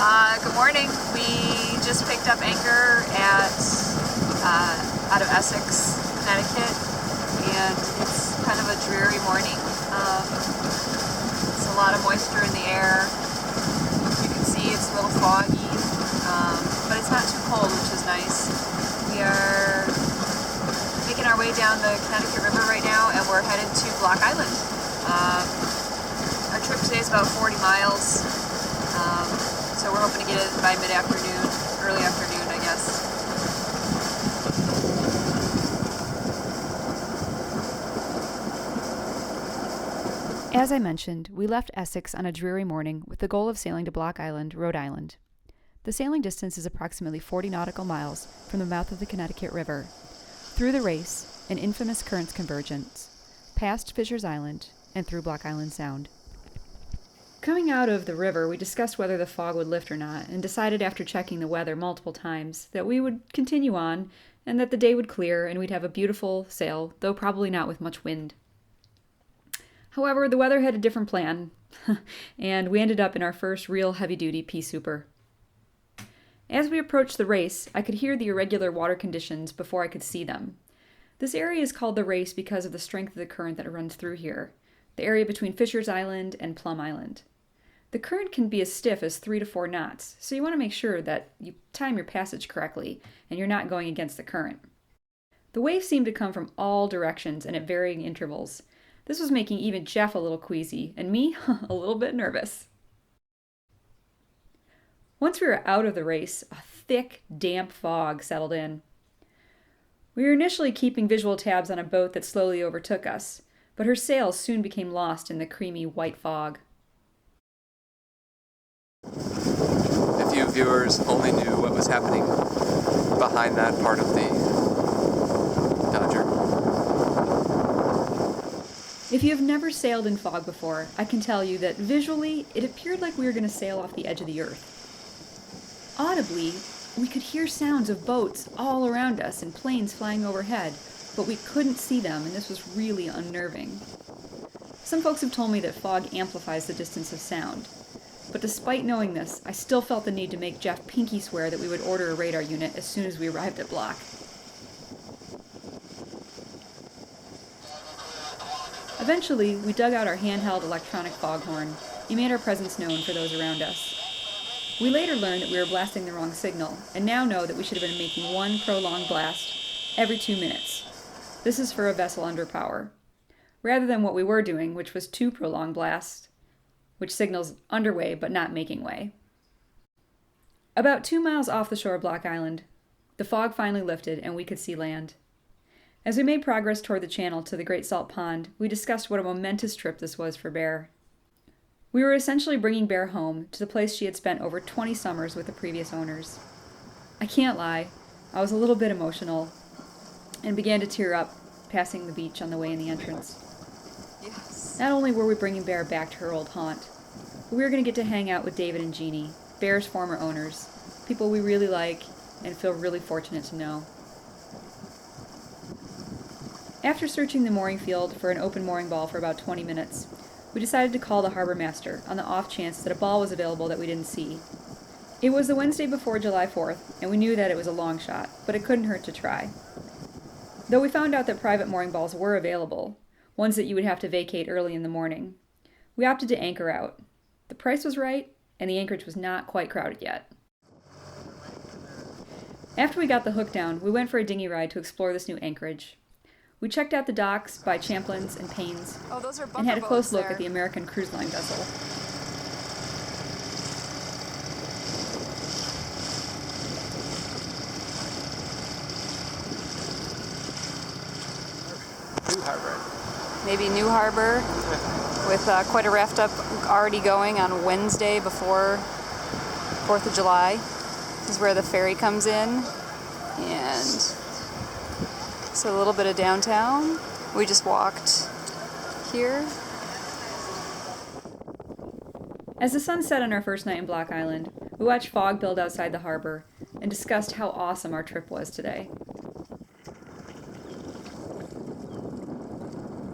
Good morning. We just picked up anchor at out of Essex, Connecticut, and it's kind of a dreary morning. It's a lot of moisture in the air. You can see it's a little foggy, but it's not too cold, which is nice. We are making our way down the Connecticut River right now, and we're headed to Block Island. Our trip today is about 40 miles. So we're hoping to get it by mid-afternoon, early afternoon, I guess. As I mentioned, we left Essex on a dreary morning with the goal of sailing to Block Island, Rhode Island. The sailing distance is approximately 40 nautical miles from the mouth of the Connecticut River, through the Race, an infamous currents convergence, past Fisher's Island, and through Block Island Sound. Coming out of the river, we discussed whether the fog would lift or not, and decided after checking the weather multiple times that we would continue on, and that the day would clear and we'd have a beautiful sail, though probably not with much wind. However, the weather had a different plan, and we ended up in our first real heavy-duty pea souper. As we approached the Race, I could hear the irregular water conditions before I could see them. This area is called the Race because of the strength of the current that runs through here, the area between Fisher's Island and Plum Island. The current can be as stiff as 3 to 4 knots, so you want to make sure that you time your passage correctly and you're not going against the current. The waves seemed to come from all directions and at varying intervals. This was making even Jeff a little queasy, and me a little bit nervous. Once we were out of the Race, a thick, damp fog settled in. We were initially keeping visual tabs on a boat that slowly overtook us, but her sails soon became lost in the creamy white fog. If you viewers only knew what was happening behind that part of the Dodger. If you have never sailed in fog before, I can tell you that visually it appeared like we were going to sail off the edge of the earth. Audibly, we could hear sounds of boats all around us and planes flying overhead, but we couldn't see them, and this was really unnerving. Some folks have told me that fog amplifies the distance of sound. But despite knowing this, I still felt the need to make Jeff pinky swear that we would order a radar unit as soon as we arrived at Block. Eventually, we dug out our handheld electronic foghorn and made our presence known for those around us. We later learned that we were blasting the wrong signal, and now know that we should have been making one prolonged blast every 2 minutes. This is for a vessel under power, rather than what we were doing, which was 2 prolonged blasts, which signals underway but not making way. About 2 miles off the shore of Block Island, the fog finally lifted and we could see land. As we made progress toward the channel to the Great Salt Pond, we discussed what a momentous trip this was for Bear. We were essentially bringing Bear home to the place she had spent over 20 summers with the previous owners. I can't lie, I was a little bit emotional and began to tear up passing the beach on the way in the entrance. Yes. Not only were we bringing Bear back to her old haunt, but we were going to get to hang out with David and Jeannie, Bear's former owners, people we really like and feel really fortunate to know. After searching the mooring field for an open mooring ball for about 20 minutes, we decided to call the harbor master on the off chance that a ball was available that we didn't see. It was the Wednesday before July 4th, and we knew that it was a long shot, but it couldn't hurt to try. Though we found out that private mooring balls were available, ones that you would have to vacate early in the morning, we opted to anchor out. The price was right, and the anchorage was not quite crowded yet. After we got the hook down, we went for a dinghy ride to explore this new anchorage. We checked out the docks by Champlin's and Payne's, Those are bunker and had a close boats look there. at the American Cruise Line vessel. New Harbor. Maybe New Harbor, with quite a raft up already going on Wednesday before 4th of July. This is where the ferry comes in, and so a little bit of downtown. We just walked here. As the sun set on our first night in Block Island, we watched fog build outside the harbor and discussed how awesome our trip was today.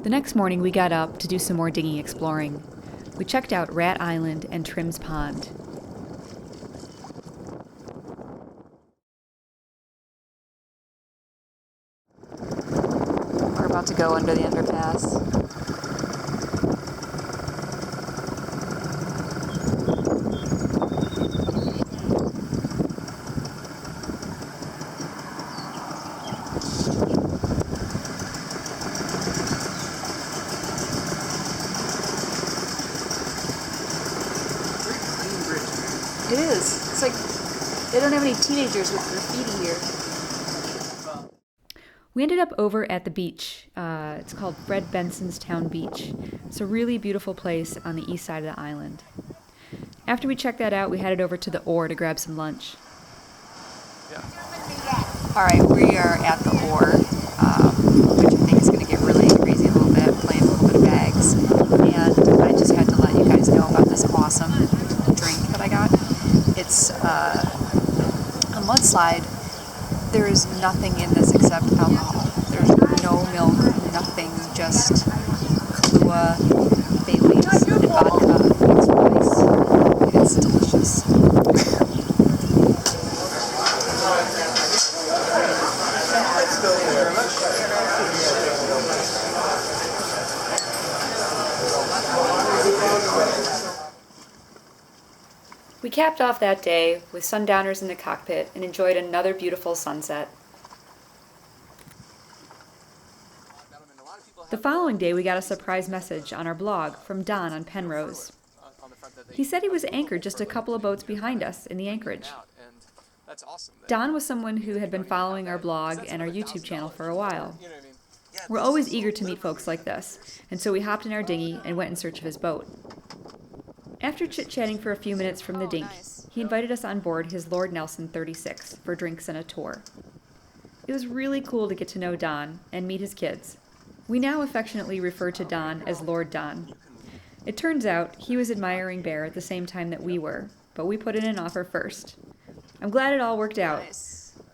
The next morning we got up to do some more dinghy exploring. We checked out Rat Island and Trim's Pond. go under the underpass. It is. It's like they don't have any teenagers with graffiti here. We ended up over at the beach. It's called Fred Benson's Town Beach. It's a really beautiful place on the east side of the island. After we checked that out, we headed over to the Ore to grab some lunch. Yeah. All right, we are at the Ore, which I think is going to get really crazy a little bit, playing a little bit of bags. And I just had to let you guys know about this awesome drink that I got. It's a mudslide. There is nothing in this except alcohol. There's no milk, nothing, just Kahlua, bay leaves, and vodka mixed with ice. It's delicious. We capped off that day with sundowners in the cockpit and enjoyed another beautiful sunset. The following day, we got a surprise message on our blog from Don on Penrose. He said he was anchored just a couple of boats behind us in the anchorage. Don was someone who had been following our blog and our YouTube channel for a while. We're always eager to meet folks like this, and so we hopped in our dinghy and went in search of his boat. After chit-chatting for a few minutes from the dinghy, he invited us on board his Lord Nelson 36 for drinks and a tour. It was really cool to get to know Don and meet his kids. We now affectionately refer to Don as Lord Don. It turns out he was admiring Bear at the same time that we were, but we put in an offer first. I'm glad it all worked out.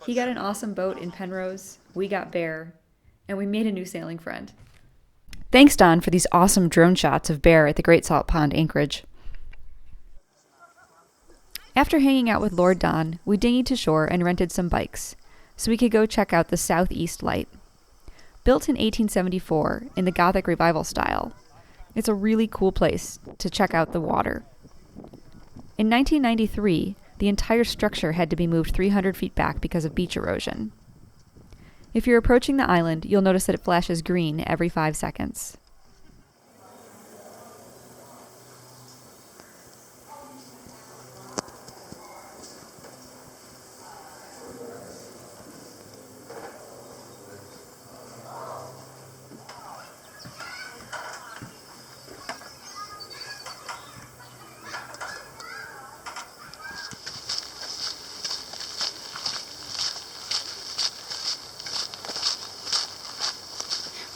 He got an awesome boat in Penrose, we got Bear, and we made a new sailing friend. Thanks, Don, for these awesome drone shots of Bear at the Great Salt Pond anchorage. After hanging out with Lord Don, we dinghied to shore and rented some bikes, so we could go check out the Southeast Light. Built in 1874 in the Gothic Revival style, it's a really cool place to check out the water. In 1993, the entire structure had to be moved 300 feet back because of beach erosion. If you're approaching the island, you'll notice that it flashes green every 5 seconds.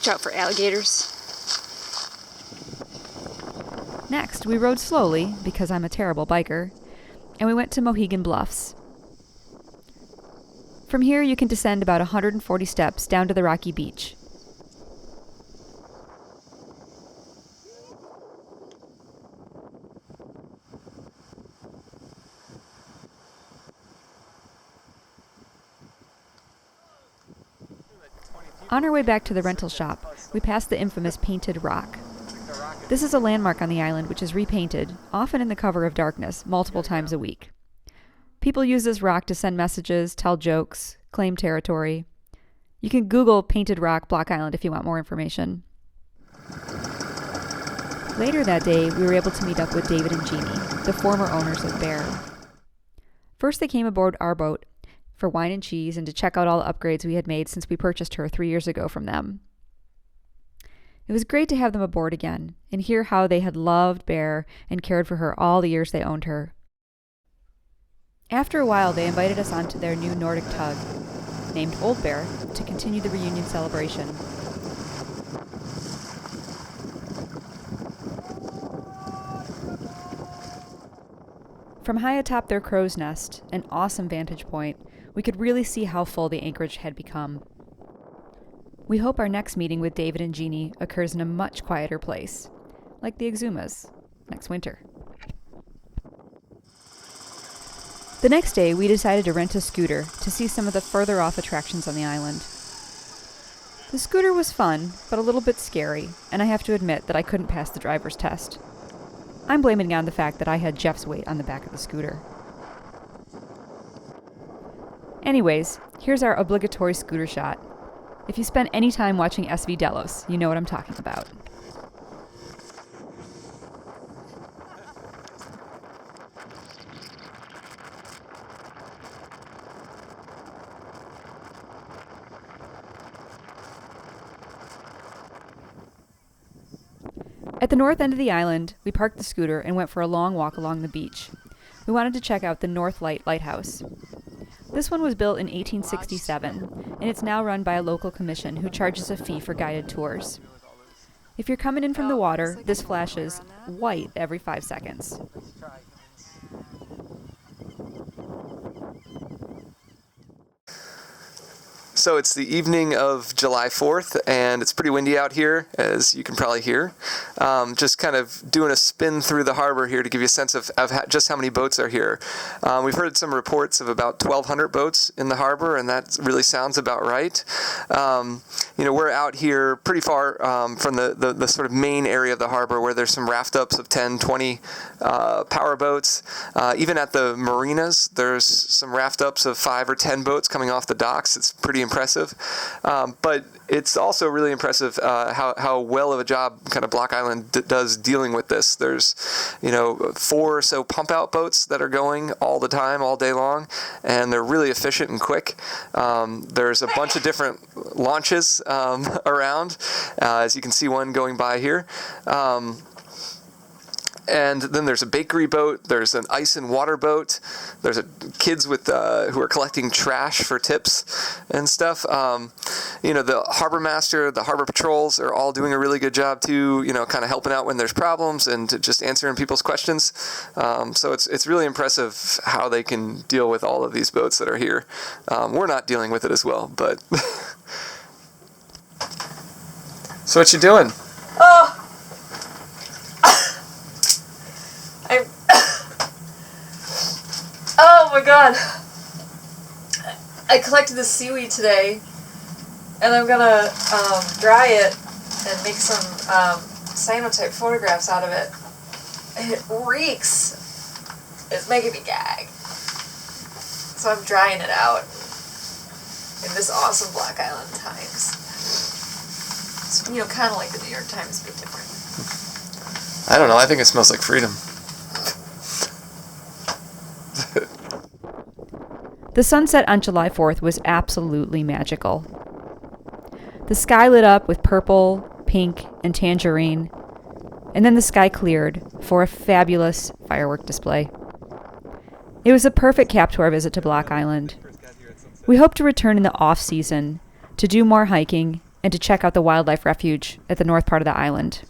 Watch out for alligators. Next, we rode slowly, because I'm a terrible biker, and we went to Mohegan Bluffs. From here, you can descend about 140 steps down to the rocky beach. On our way back to the rental shop, we passed the infamous Painted Rock. This is a landmark on the island which is repainted, often in the cover of darkness, multiple times a week. People use this rock to send messages, tell jokes, claim territory. You can Google Painted Rock, Block Island if you want more information. Later that day, we were able to meet up with David and Jeannie, the former owners of Bear. First, they came aboard our boat for wine and cheese and to check out all the upgrades we had made since we purchased her 3 years ago from them. It was great to have them aboard again and hear how they had loved Bear and cared for her all the years they owned her. After a while, they invited us onto their new Nordic tug, named Old Bear, to continue the reunion celebration. From high atop their crow's nest, an awesome vantage point, we could really see how full the anchorage had become. We hope our next meeting with David and Jeannie occurs in a much quieter place, like the Exumas, next winter. The next day, we decided to rent a scooter to see some of the further off attractions on the island. The scooter was fun, but a little bit scary, and I have to admit that I couldn't pass the driver's test. I'm blaming it on the fact that I had Jeff's weight on the back of the scooter. Anyways, here's our obligatory scooter shot. If you spent any time watching SV Delos, you know what I'm talking about. At the north end of the island, we parked the scooter and went for a long walk along the beach. We wanted to check out the North Light Lighthouse. This one was built in 1867, and it's now run by a local commission who charges a fee for guided tours. If you're coming in from the water, this flashes white every 5 seconds. So it's the evening of July 4th, and it's pretty windy out here, as you can probably hear. Just kind of doing a spin through the harbor here to give you a sense of just how many boats are here. We've heard some reports of about 1,200 boats in the harbor, and that really sounds about right. We're out here pretty far from the sort of main area of the harbor where there's some raft-ups of 10, 20 power boats. Even at the marinas, there's some raft-ups of 5 or 10 boats coming off the docks. It's pretty impressive. But it's also really impressive how well of a job kind of Block Island does dealing with this. There's, 4 or so pump-out boats that are going all the time, all day long, and they're really efficient and quick. There's a bunch of different launches around, as you can see one going by here. And then there's a bakery boat, there's an ice and water boat, there's kids with who are collecting trash for tips and stuff. The harbor master, the harbor patrols are all doing a really good job too, kind of helping out when there's problems and just answering people's questions. So it's really impressive how they can deal with all of these boats that are here. We're not dealing with it as well, but... So what you doing? Oh! Oh my god. I collected this seaweed today, and I'm gonna dry it and make some cyanotype photographs out of it. And it reeks. It's making me gag. So I'm drying it out in this awesome Block Island Times. It's, kind of like the New York Times, but different. I don't know, I think it smells like freedom. The sunset on July 4th was absolutely magical. The sky lit up with purple, pink, and tangerine, and then the sky cleared for a fabulous firework display. It was a perfect cap to our visit to Block Island. We hope to return in the off-season to do more hiking and to check out the wildlife refuge at the north part of the island.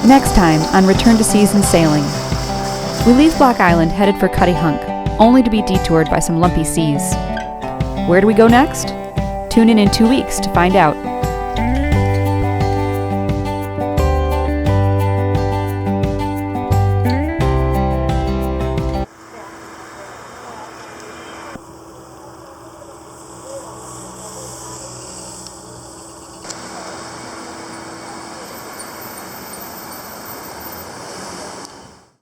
Next time on Return to Season Sailing, we leave Block Island headed for Cutty Hunk, only to be detoured by some lumpy seas. Where do we go next? Tune in 2 weeks to find out.